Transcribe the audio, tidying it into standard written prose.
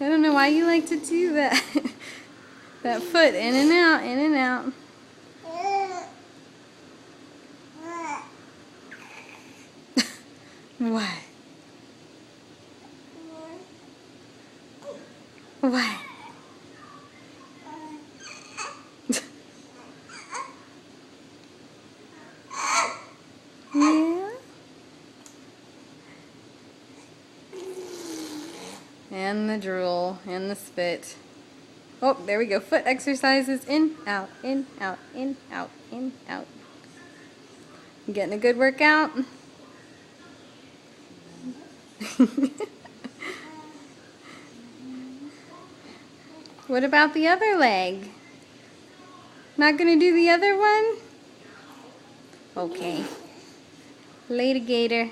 I don't know why you like to do that. That foot in and out, in and out. What? What? Yeah. And the drool and the spit. Oh, there we go. Foot exercises. In, out, in, out, in, out, in, out. You getting a good workout? What about the other leg? Not gonna do the other one? Okay. Later, Gator.